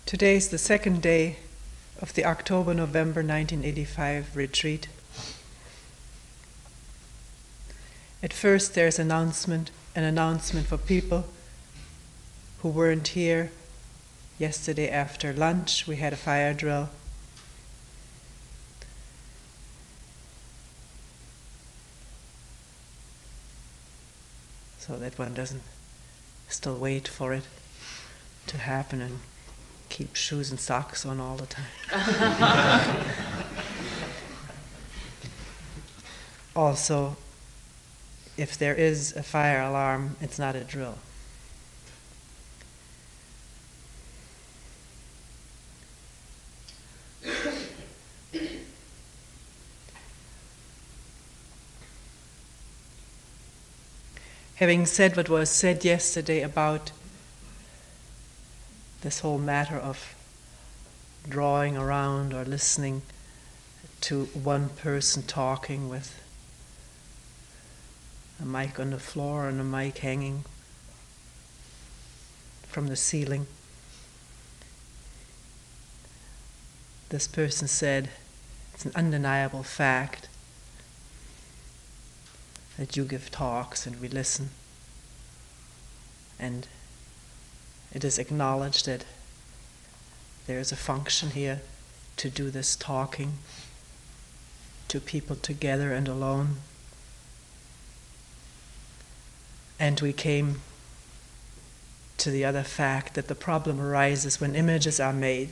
Today is the second day of the October-November 1985 retreat. At first there's an announcement for people who weren't here. Yesterday after lunch we had a fire drill. So that one doesn't still wait for it to happen and keep shoes and socks on all the time. Also, if there is a fire alarm, it's not a drill. Having said what was said yesterday about this whole matter of drawing around or listening to one person talking with a mic on the floor and a mic hanging from the ceiling, this person said, it's an undeniable fact that you give talks and we listen, and it is acknowledged that there is a function here to do this talking to people together and alone. And we came to the other fact that the problem arises when images are made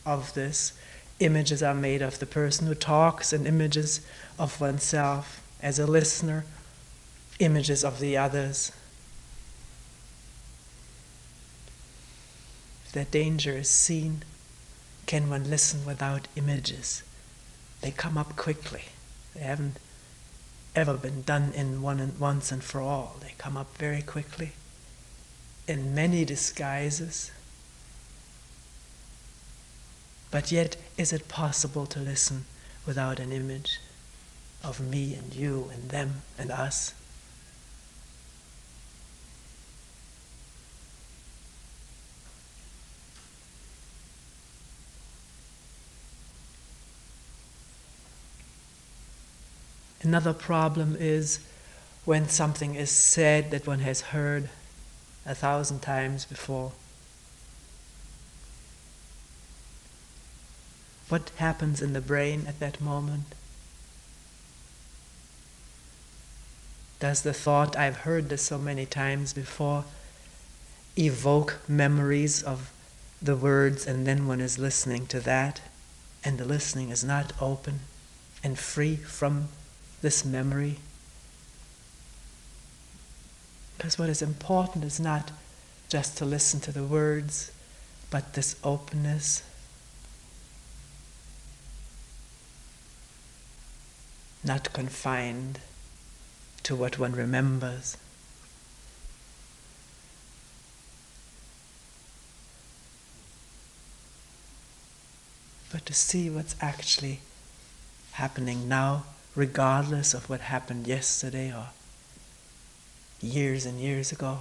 of this. Images are made of the person who talks and images of oneself as a listener, images of the others. If that danger is seen, can one listen without images? They come up quickly. They haven't ever been done in once and for all. They come up very quickly in many disguises. But yet, is it possible to listen without an image of me and you and them and us? Another problem is when something is said that one has heard 1,000 times before. What happens in the brain at that moment? Does the thought, I've heard this so many times before, evoke memories of the words, and then one is listening to that, and the listening is not open and free from this memory? Because what is important is not just to listen to the words, but this openness. Not confined to what one remembers. But to see what's actually happening now, regardless of what happened yesterday or years and years ago.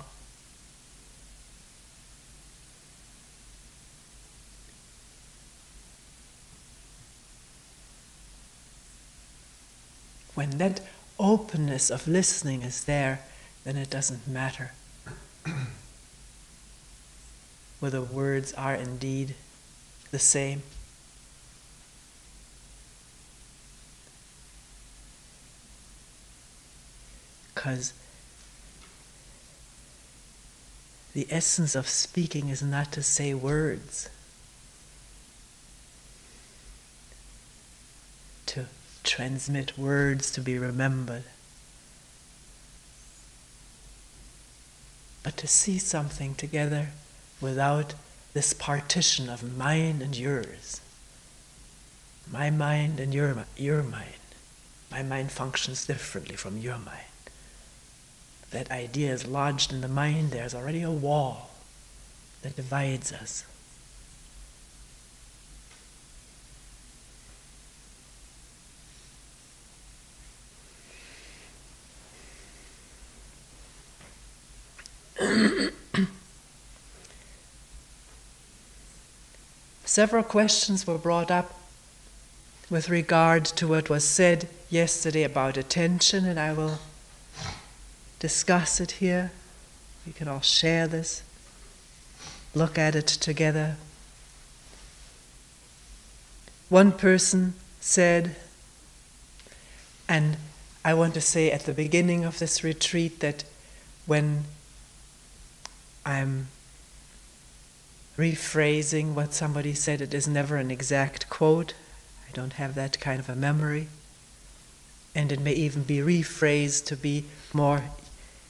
When that openness of listening is there, then it doesn't matter whether words are indeed the same. Because the essence of speaking is not to say words, to transmit words to be remembered, but to see something together without this partition of mine and yours. My mind and your mind. My mind functions differently from your mind. That idea is lodged in the mind, there's already a wall that divides us. several questions were brought up with regard to what was said yesterday about attention, and I will discuss it here. We can all share this, look at it together. One person said, and I want to say at the beginning of this retreat that when I'm rephrasing what somebody said, it is never an exact quote. I don't have that kind of a memory. And it may even be rephrased to be more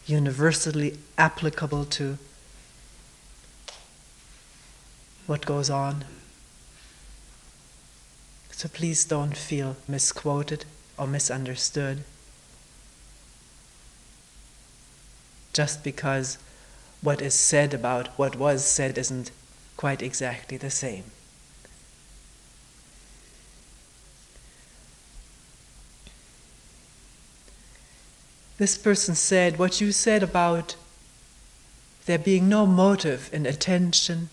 universally applicable to what goes on. So please don't feel misquoted or misunderstood. Just because what is said about what was said isn't quite exactly the same. This person said, what you said about there being no motive in attention,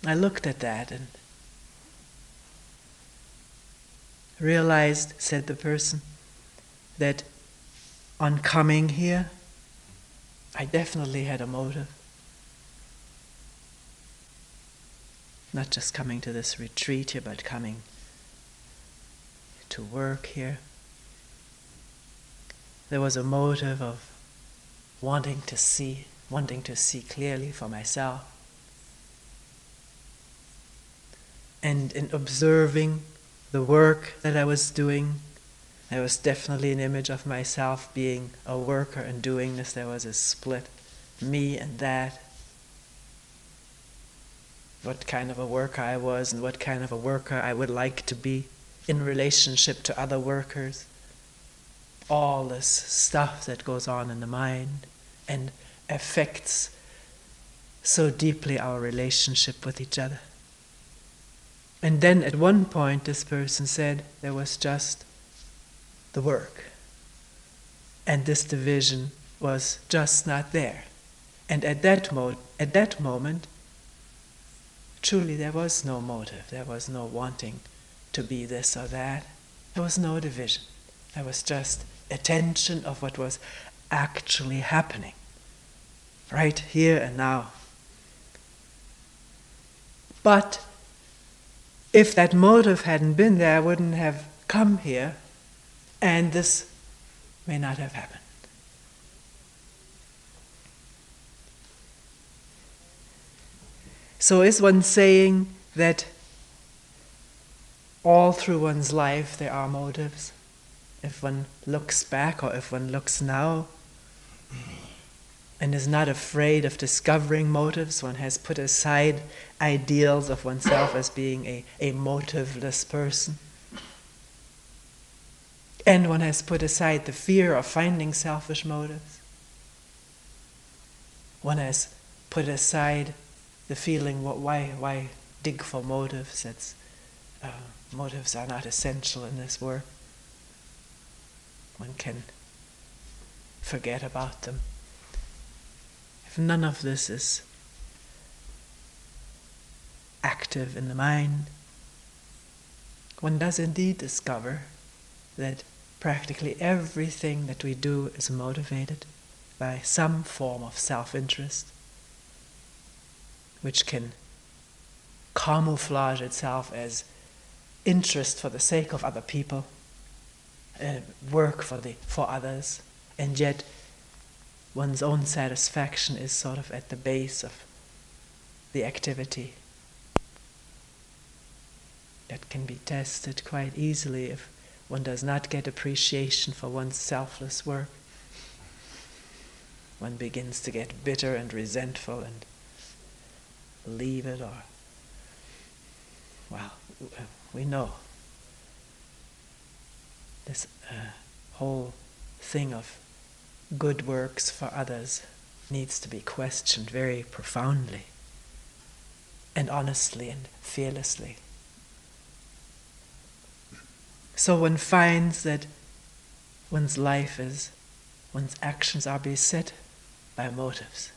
I looked at that and realized, said the person, that on coming here, I definitely had a motive. Not just coming to this retreat here, but coming to work here. There was a motive of wanting to see clearly for myself. And in observing the work that I was doing, there was definitely an image of myself being a worker and doing this. There was a split, me and that. What kind of a worker I was and what kind of a worker I would like to be in relationship to other workers. All this stuff that goes on in the mind and affects so deeply our relationship with each other. And then at one point this person said there was just the work. And this division was just not there. And at that moment, truly there was no motive. There was no wanting to be this or that. There was no division. There was just attention of what was actually happening. Right here and now. But if that motive hadn't been there, I wouldn't have come here, and this may not have happened. So is one saying that all through one's life there are motives? If one looks back or if one looks now and is not afraid of discovering motives, one has put aside ideals of oneself as being a motiveless person. And one has put aside the fear of finding selfish motives. One has put aside the feeling, why dig for motives? Motives are not essential in this work. One can forget about them. If none of this is active in the mind, one does indeed discover that practically everything that we do is motivated by some form of self-interest, which can camouflage itself as interest for the sake of other people, work for others, and yet one's own satisfaction is sort of at the base of the activity. That can be tested quite easily if one does not get appreciation for one's selfless work. One begins to get bitter and resentful and leave it, or, well, we know this whole thing of good works for others needs to be questioned very profoundly and honestly and fearlessly. So one finds that one's actions are beset by motives.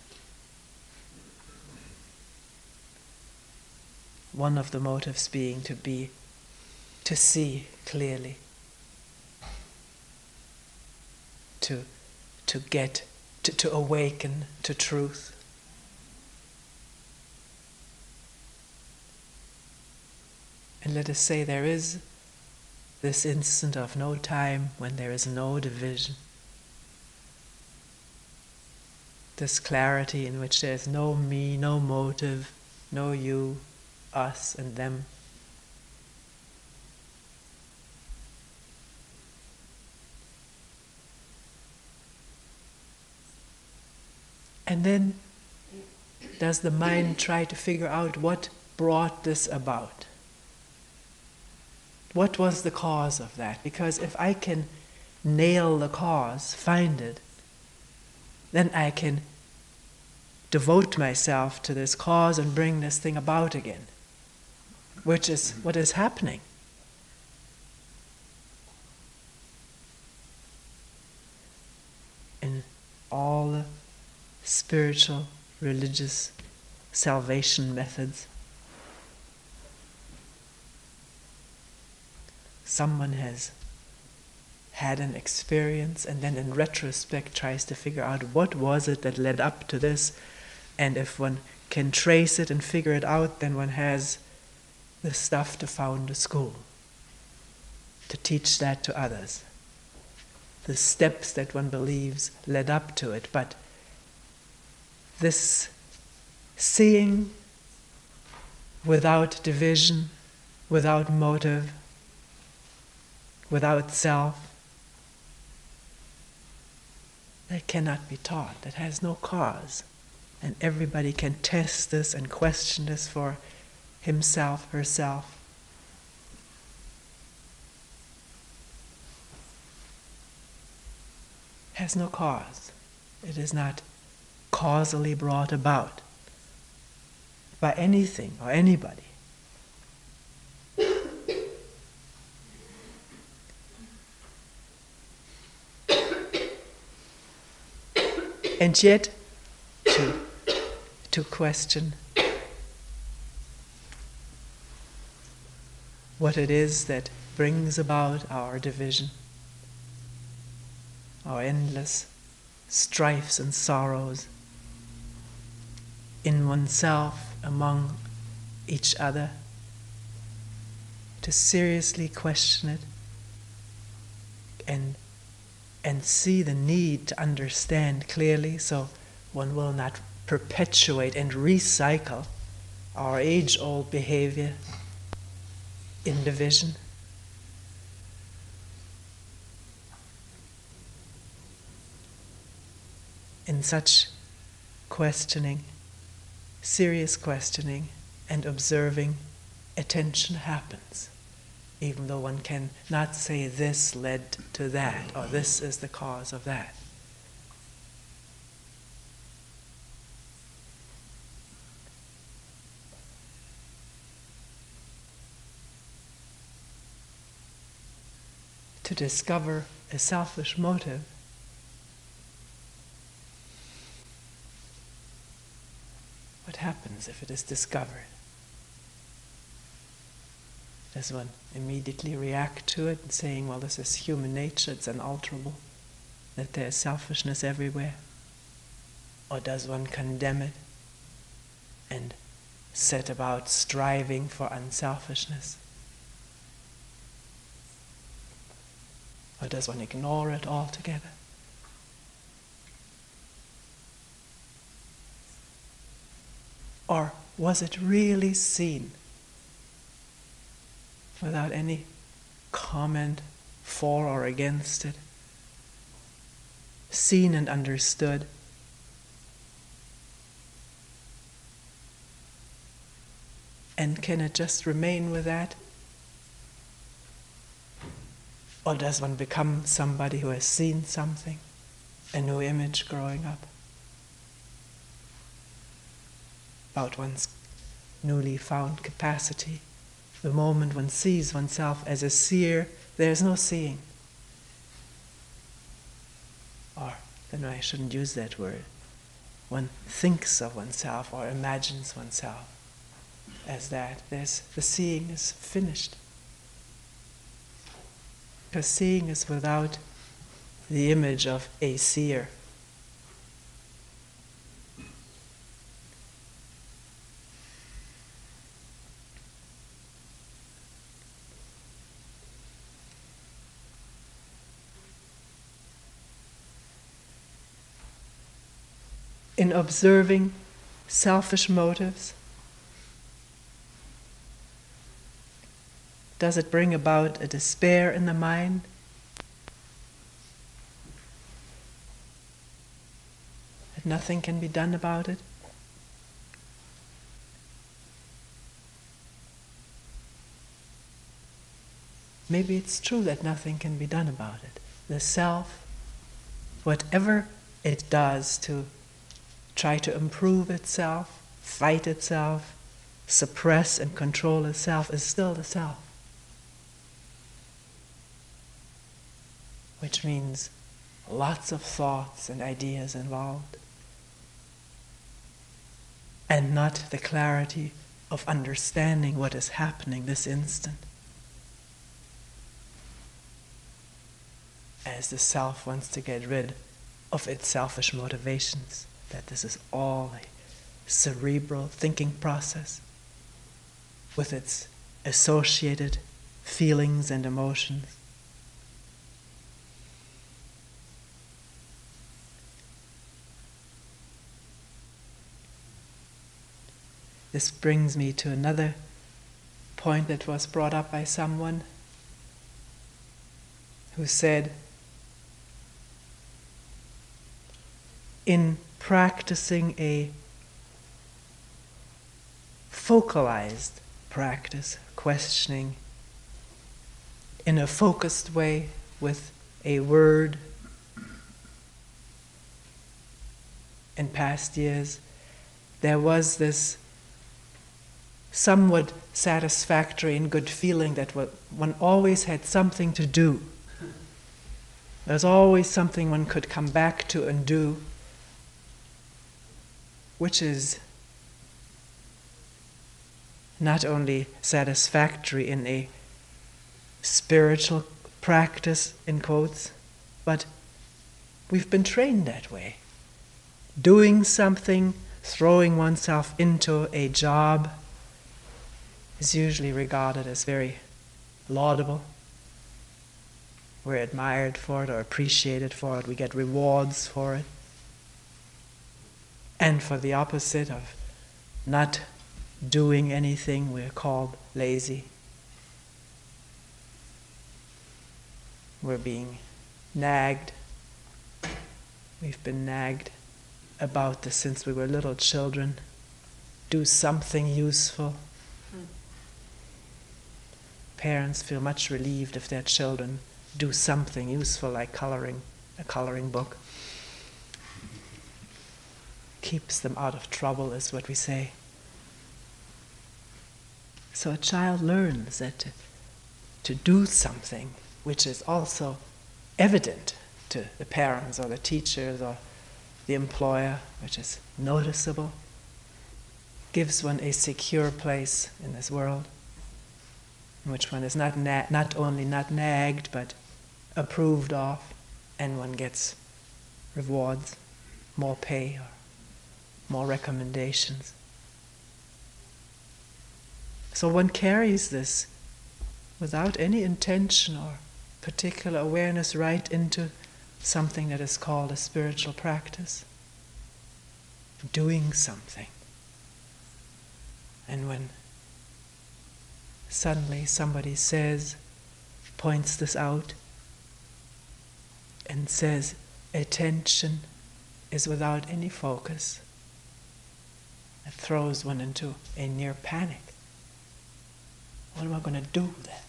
One of the motives being to see clearly, to awaken to truth. And let us say there is this instant of no time when there is no division. This clarity in which there is no me, no motive, no you, us and them. And then does the mind try to figure out what brought this about? What was the cause of that? Because if I can nail the cause, find it, then I can devote myself to this cause and bring this thing about again, which is what is happening. In all the spiritual, religious salvation methods, someone has had an experience and then in retrospect tries to figure out what was it that led up to this, and if one can trace it and figure it out, then one has the stuff to found a school, to teach that to others, the steps that one believes led up to it. But this seeing without division, without motive, without self, that cannot be taught. That has no cause. And everybody can test this and question this for himself, herself. Has no cause. It is not causally brought about by anything or anybody. And yet, to question what it is that brings about our division, our endless strifes and sorrows in oneself, among each other, to seriously question it and see the need to understand clearly, so one will not perpetuate and recycle our age-old behavior in division. In such questioning, serious questioning and observing, attention happens. Even though one can not say this led to that, or this is the cause of that. To discover a selfish motive what happens if it is discovered? Does one immediately react to it and saying, well, this is human nature, it's unalterable, that there is selfishness everywhere? Or does one condemn it and set about striving for unselfishness? Or does one ignore it altogether? Or was it really seen without any comment for or against it? Seen and understood. And can it just remain with that? Or does one become somebody who has seen something, a new image growing up about one's newly found capacity? The moment one sees oneself as a seer, there is no seeing. Or, then I shouldn't use that word. One thinks of oneself or imagines oneself. as that. The seeing is finished. Because seeing is without the image of a seer. In observing selfish motives, does it bring about a despair in the mind? That nothing can be done about it? Maybe it's true that nothing can be done about it. The self, whatever it does to try to improve itself, fight itself, suppress and control itself, is still the self. Which means lots of thoughts and ideas involved, and not the clarity of understanding what is happening this instant. As the self wants to get rid of its selfish motivations, that this is all a cerebral thinking process with its associated feelings and emotions. This brings me to another point that was brought up by someone who said, in practicing a focalized practice, questioning in a focused way with a word, in past years, there was this somewhat satisfactory and good feeling that one always had something to do. There's always something one could come back to and do, which is not only satisfactory in a spiritual practice, in quotes, but we've been trained that way. Doing something, throwing oneself into a job is usually regarded as very laudable. We're admired for it or appreciated for it. We get rewards for it. And for the opposite of not doing anything, we're called lazy. We're being nagged. We've been nagged about this since we were little children. Do something useful. Parents feel much relieved if their children do something useful, like coloring a coloring book. Keeps them out of trouble, is what we say. So a child learns that to do something which is also evident to the parents or the teachers or the employer, which is noticeable, gives one a secure place in this world, in which one is not only not nagged, but approved of, and one gets rewards, more pay, or more recommendations. So one carries this without any intention or particular awareness right into something that is called a spiritual practice. Doing something. And when suddenly somebody points this out, and says, attention is without any focus, it throws one into a near panic. What am I going to do then?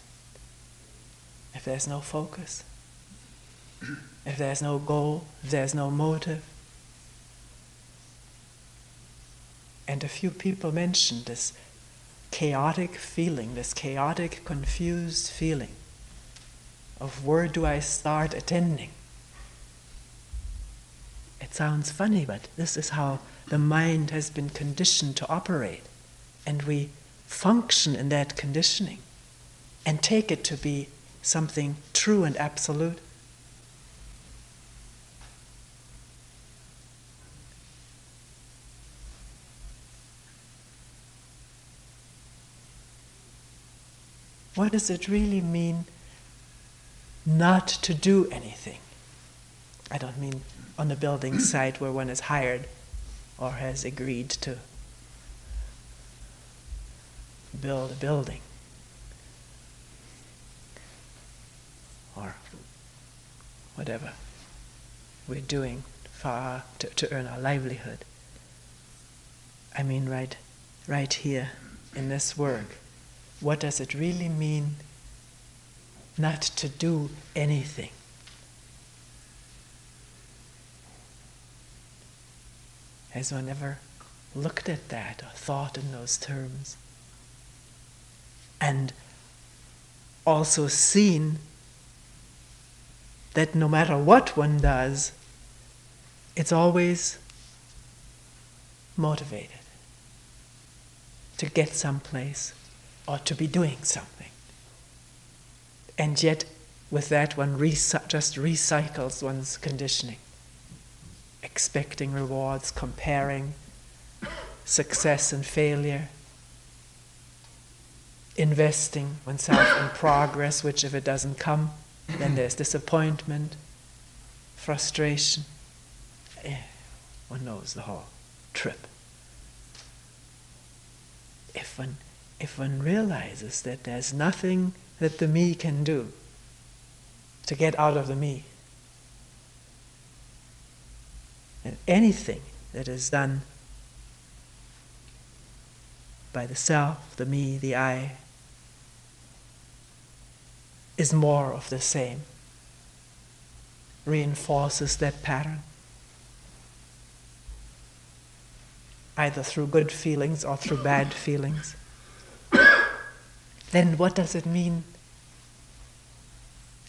If there's no focus, if there's no goal, if there's no motive. And a few people mentioned this chaotic feeling, this chaotic, confused feeling of where do I start attending? It sounds funny, but this is how the mind has been conditioned to operate. And we function in that conditioning and take it to be something true and absolute. What does it really mean not to do anything? I don't mean on a building site where one is hired or has agreed to build a building, or whatever we're doing to earn our livelihood. I mean right here in this work. What does it really mean not to do anything? Has one ever looked at that or thought in those terms? And also seen that no matter what one does, it's always motivated to get someplace or to be doing something. And yet, with that, one just recycles one's conditioning, expecting rewards, comparing success and failure, investing oneself in progress, which if it doesn't come, then there's disappointment, frustration. One knows the whole trip. If one realizes that there's nothing that the me can do to get out of the me, and anything that is done by the self, the me, the I, is more of the same, reinforces that pattern, either through good feelings or through bad feelings, then what does it mean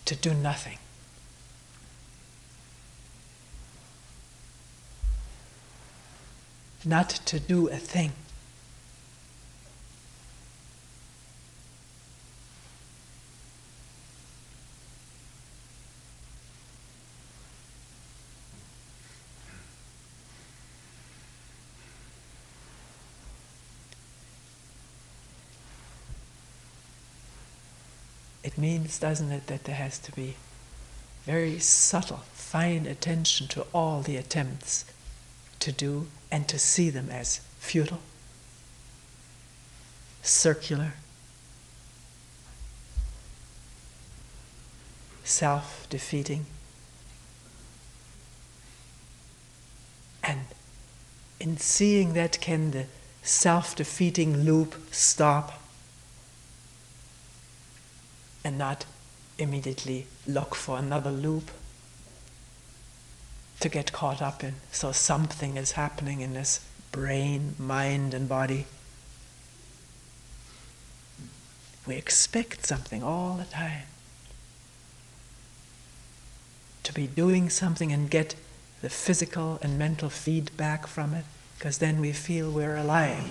to do nothing? Not to do a thing. It means, doesn't it, that there has to be very subtle, fine attention to all the attempts to do and to see them as futile, circular, self-defeating. And in seeing that, can the self-defeating loop stop and not immediately look for another loop to get caught up in? So something is happening in this brain, mind, and body. We expect something all the time. To be doing something and get the physical and mental feedback from it, because then we feel we're alive.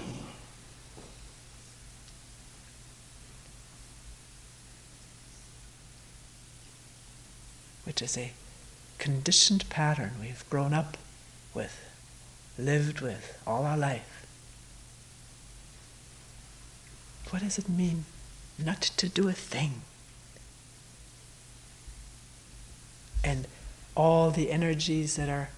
Which is a conditioned pattern we've grown up with, lived with all our life. What does it mean not to do a thing? And all the energies that are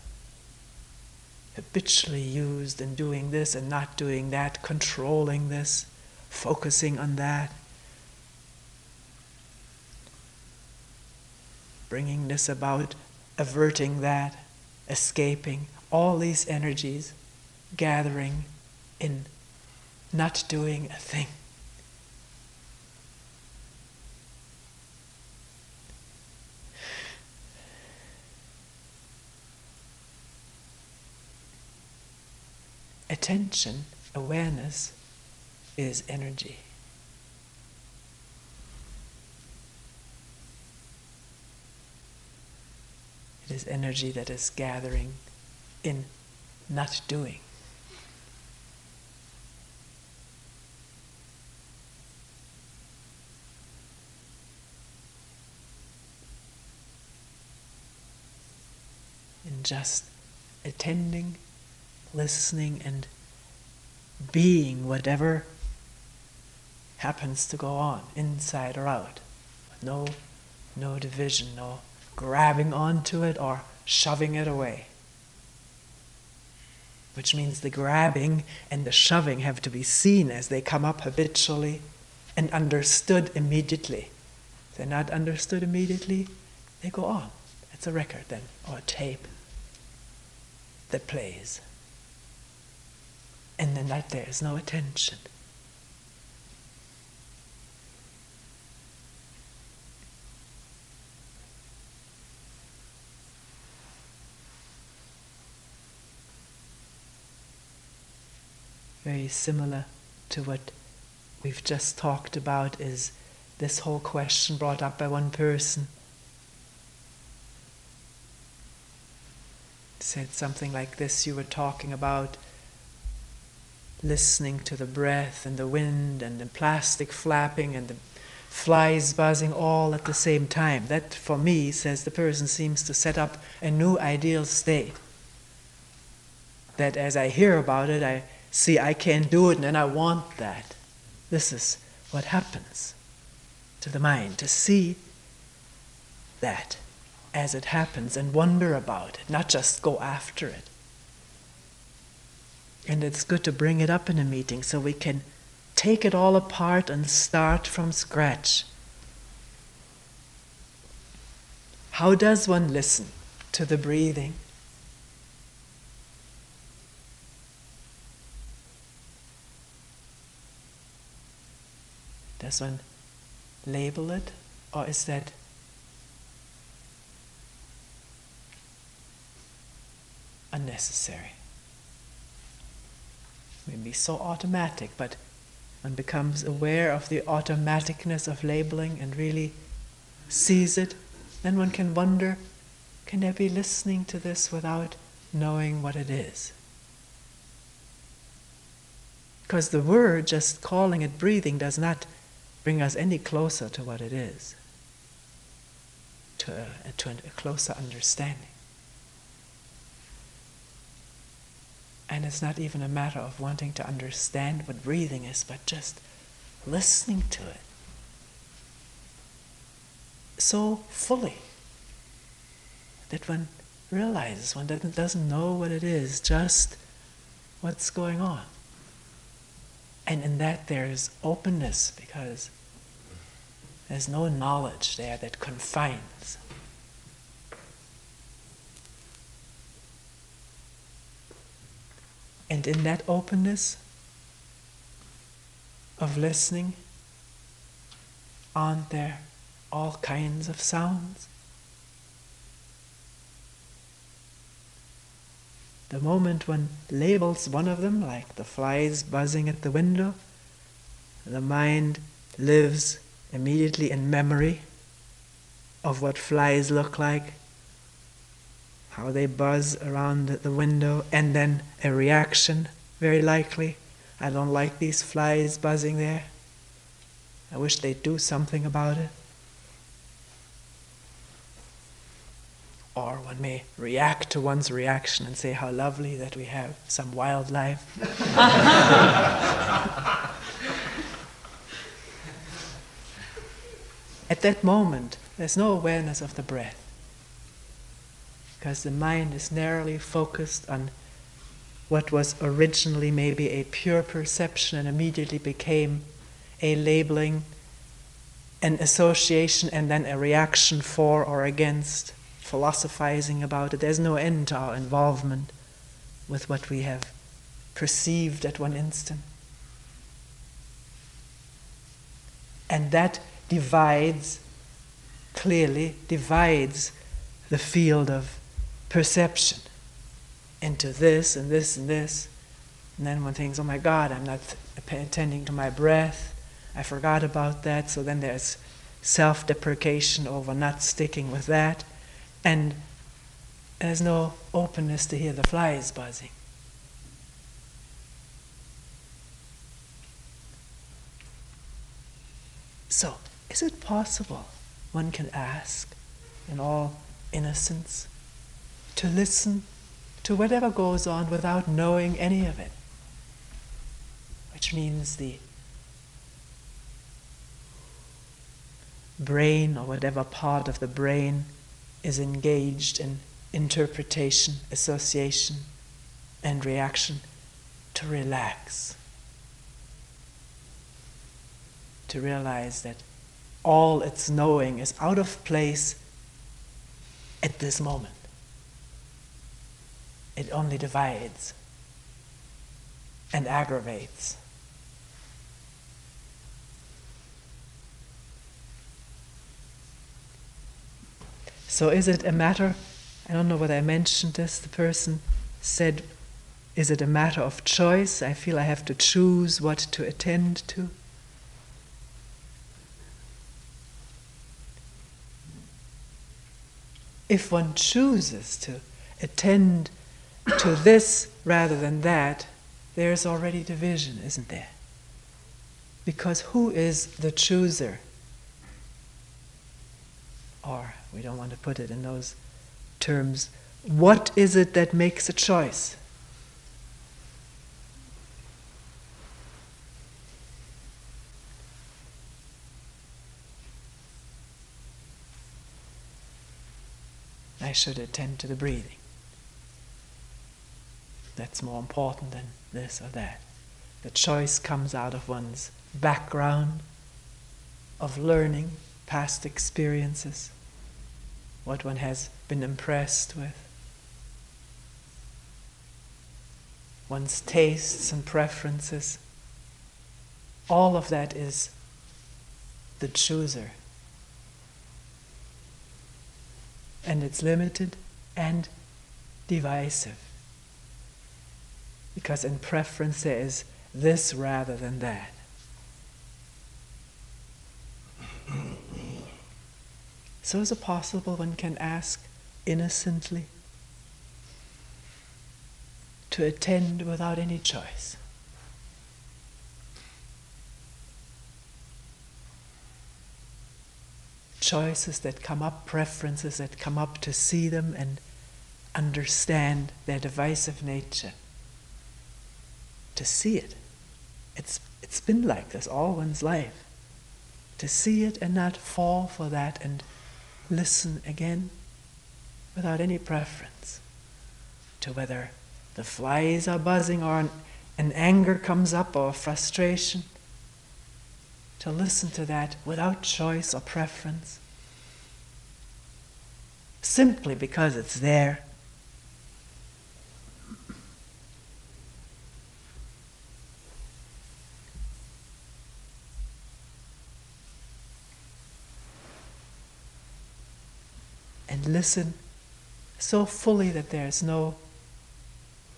habitually used in doing this and not doing that, controlling this, focusing on that, bringing this about, averting that, escaping, all these energies gathering in not doing a thing. Attention, awareness, is energy. It is energy that is gathering in not doing. and just attending, listening, and being whatever happens to go on, inside or out. No division, no grabbing onto it or shoving it away. Which means the grabbing and the shoving have to be seen as they come up habitually and understood immediately. If they're not understood immediately, they go on. It's a record then, or a tape that plays. And then that there is no attention. Very similar to what we've just talked about is this whole question brought up by one person. Said something like this: you were talking about listening to the breath and the wind and the plastic flapping and the flies buzzing all at the same time. That, for me, says the person, seems to set up a new ideal state. That as I hear about it, I see I can't do it and then I want that. This is what happens to the mind, to see that as it happens and wonder about it, not just go after it. And it's good to bring it up in a meeting so we can take it all apart and start from scratch. How does one listen to the breathing? Does one label it, or is that unnecessary? It may be so automatic, but one becomes aware of the automaticness of labeling and really sees it. Then one can wonder, can I be listening to this without knowing what it is? Because the word, just calling it breathing, does not bring us any closer to what it is, to a closer understanding. And it's not even a matter of wanting to understand what breathing is, but just listening to it so fully that one realizes, one doesn't know what it is, just what's going on. And in that there's openness, because there's no knowledge there that confines. And in that openness of listening, aren't there all kinds of sounds? The moment one labels one of them, like the flies buzzing at the window, the mind lives immediately in memory of what flies look like, how they buzz around the window, and then a reaction, very likely. I don't like these flies buzzing there. I wish they'd do something about it. Or one may react to one's reaction and say, how lovely that we have some wildlife. At that moment, there's no awareness of the breath, because the mind is narrowly focused on what was originally maybe a pure perception and immediately became a labeling, an association, and then a reaction for or against, philosophizing about it. There's no end to our involvement with what we have perceived at one instant. And that clearly divides the field of perception into this and this and this. And then one thinks, oh my God, I'm not attending to my breath. I forgot about that. So then there's self-deprecation over not sticking with that. And there's no openness to hear the flies buzzing. So, is it possible, one can ask, in all innocence, to listen to whatever goes on without knowing any of it, which means the brain, or whatever part of the brain is engaged in interpretation, association, and reaction, to relax. To realize that all its knowing is out of place at this moment. It only divides and aggravates. So is it a matter, I don't know whether I mentioned this, the person said, is it a matter of choice? I feel I have to choose what to attend to. If one chooses to attend to this rather than that, there's already division, isn't there? Because who is the chooser? Or, we don't want to put it in those terms, what is it that makes a choice? I should attend to the breathing. That's more important than this or that. The choice comes out of one's background of learning, past experiences, what one has been impressed with, one's tastes and preferences. All of that is the chooser. And it's limited and divisive. Because in preference there is this rather than that. So is it possible one can ask innocently to attend without any choice? Choices that come up, preferences that come up, to see them and understand their divisive nature. To see it. It's been like this all one's life. To see it and not fall for that and listen again without any preference to whether the flies are buzzing or an anger comes up or frustration. To listen to that without choice or preference, simply because it's there. And listen so fully that there's no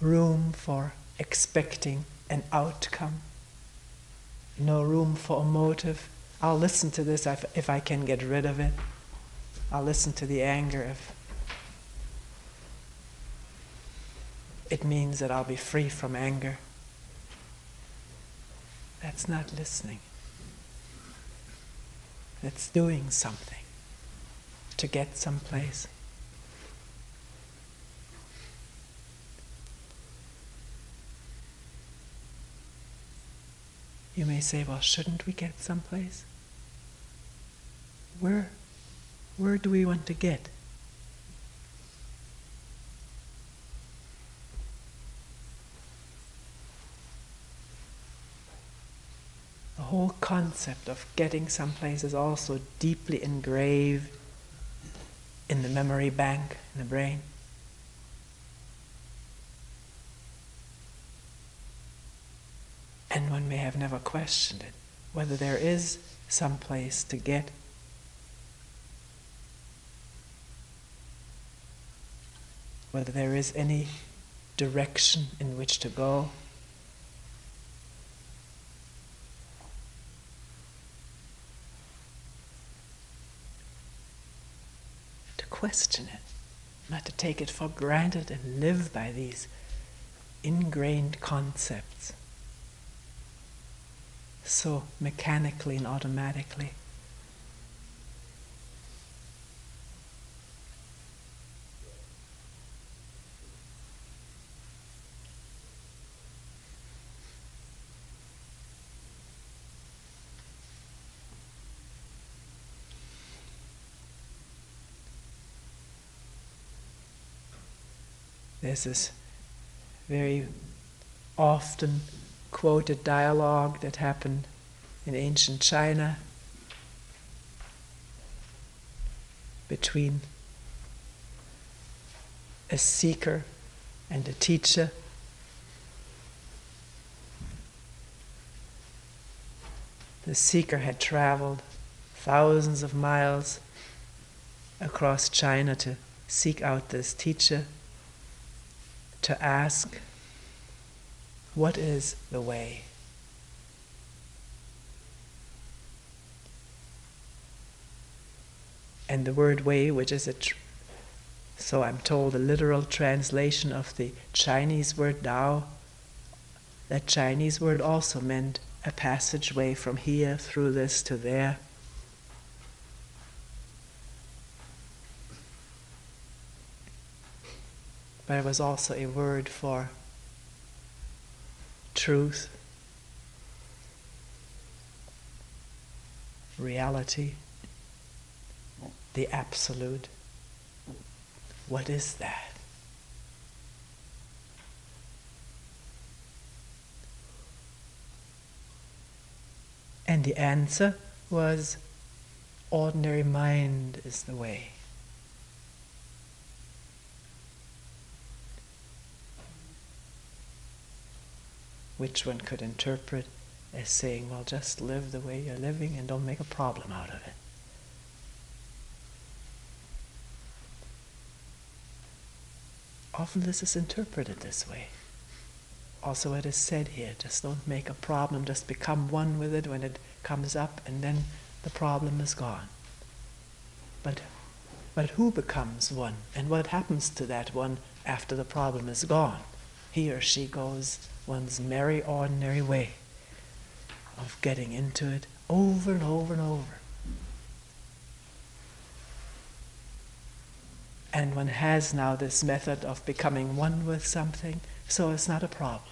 room for expecting an outcome. No room for a motive. I'll listen to this if I can get rid of it. I'll listen to the anger if it means that I'll be free from anger. That's not listening. That's doing something to get someplace. You may say, well, shouldn't we get someplace? Where do we want to get? The whole concept of getting someplace is also deeply engraved in the memory bank in the brain. And one may have never questioned it, whether there is some place to get. Whether there is any direction in which to go. To question it, not to take it for granted and live by these ingrained concepts. So mechanically and automatically. There's this very often quoted dialogue that happened in ancient China between a seeker and a teacher. The seeker had traveled thousands of miles across China to seek out this teacher, to ask, what is the way? And the word way, which is so I'm told, a literal translation of the Chinese word Tao, that Chinese word also meant a passageway from here through this to there. But it was also a word for truth, reality, the absolute. What is that? And the answer was, ordinary mind is the way. Which one could interpret as saying, well, just live the way you're living and don't make a problem out of it. Often this is interpreted this way. Also it is said here, just don't make a problem, just become one with it when it comes up, and then the problem is gone. But who becomes one? And what happens to that one after the problem is gone? He or she goes one's merry, ordinary way of getting into it over and over and over. And one has now this method of becoming one with something, so it's not a problem.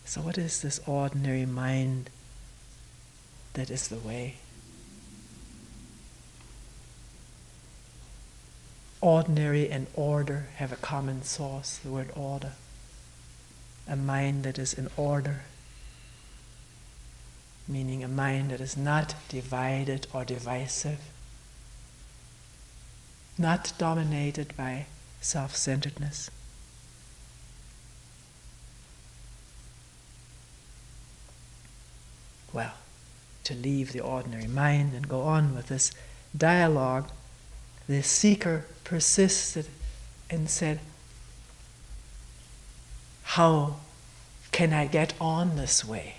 So what is this ordinary mind that is the way? Ordinary and order have a common source, the word order. A mind that is in order, meaning a mind that is not divided or divisive, not dominated by self-centeredness. Well, to leave the ordinary mind and go on with this dialogue, the seeker persisted and said, how can I get on this way?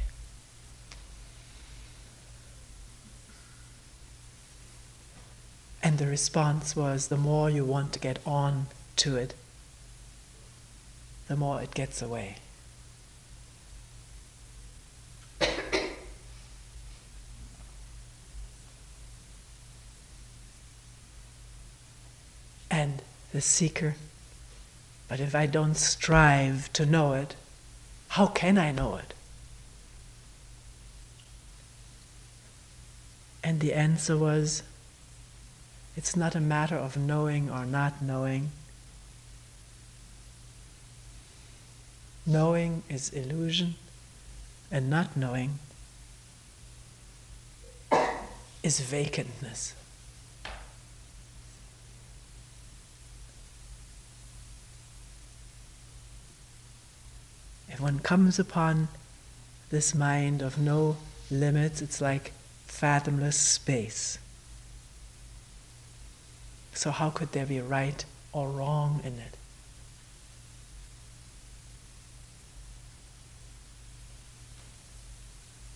And the response was, the more you want to get on to it, the more it gets away. And the seeker, but if I don't strive to know it, how can I know it? And the answer was, it's not a matter of knowing or not knowing. Knowing is illusion, and not knowing is vacantness. If one comes upon this mind of no limits, it's like fathomless space. So how could there be right or wrong in it?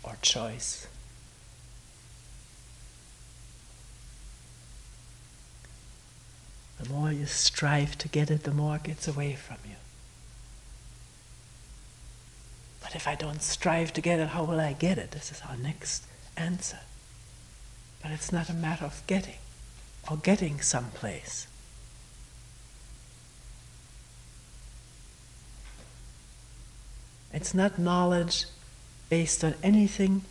Or choice? The more you strive to get it, the more it gets away from you. But if I don't strive to get it, how will I get it? This is our next answer. But it's not a matter of getting, or getting someplace. It's not knowledge based on anything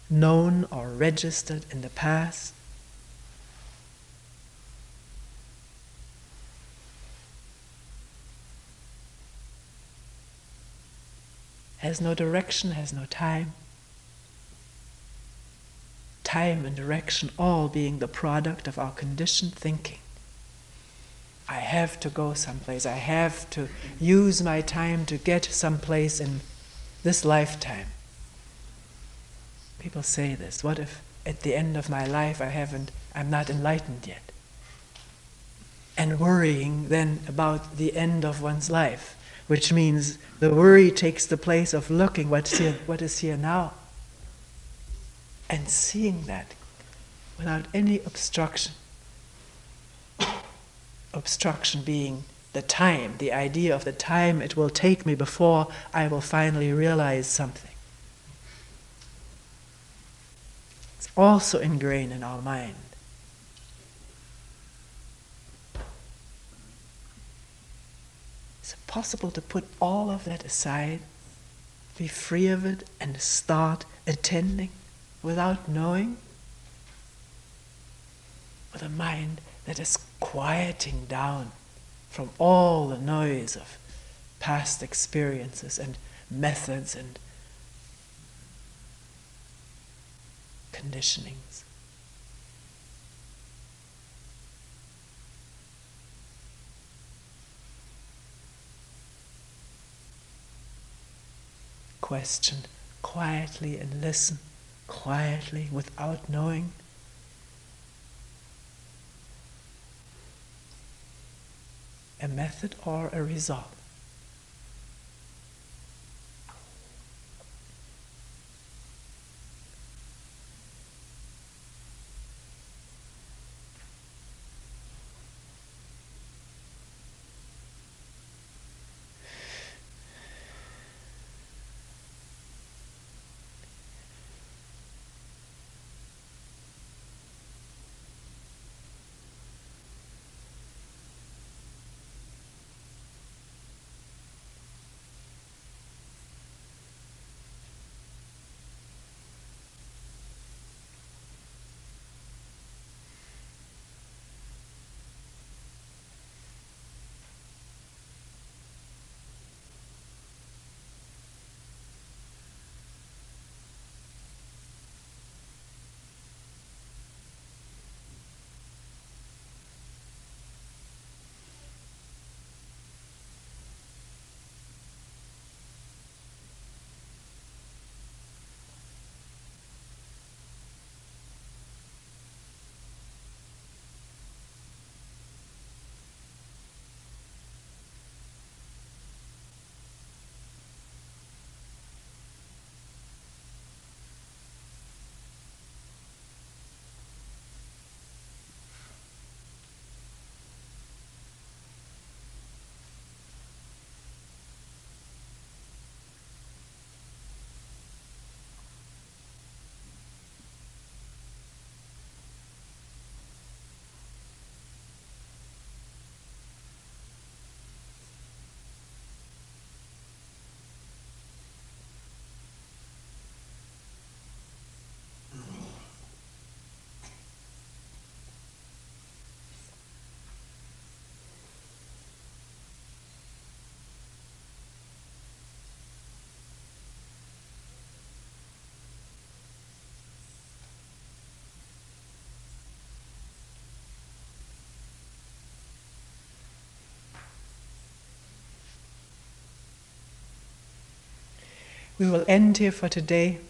known or registered in the past. has no direction, has no time. Time and direction all being the product of our conditioned thinking. I have to go someplace. I have to use my time to get someplace in this lifetime. People say this. What if at the end of my life I'm not enlightened yet? And worrying then about the end of one's life, which means the worry takes the place of looking what is here now, and seeing that without any obstruction. Obstruction being the time, the idea of the time it will take me before I will finally realize something. It's also ingrained in our mind. Is it possible to put all of that aside, be free of it, and start attending without knowing? With a mind that is quieting down from all the noise of past experiences and methods and conditionings. Question quietly and listen quietly without knowing. A method or a result? We will end here for today.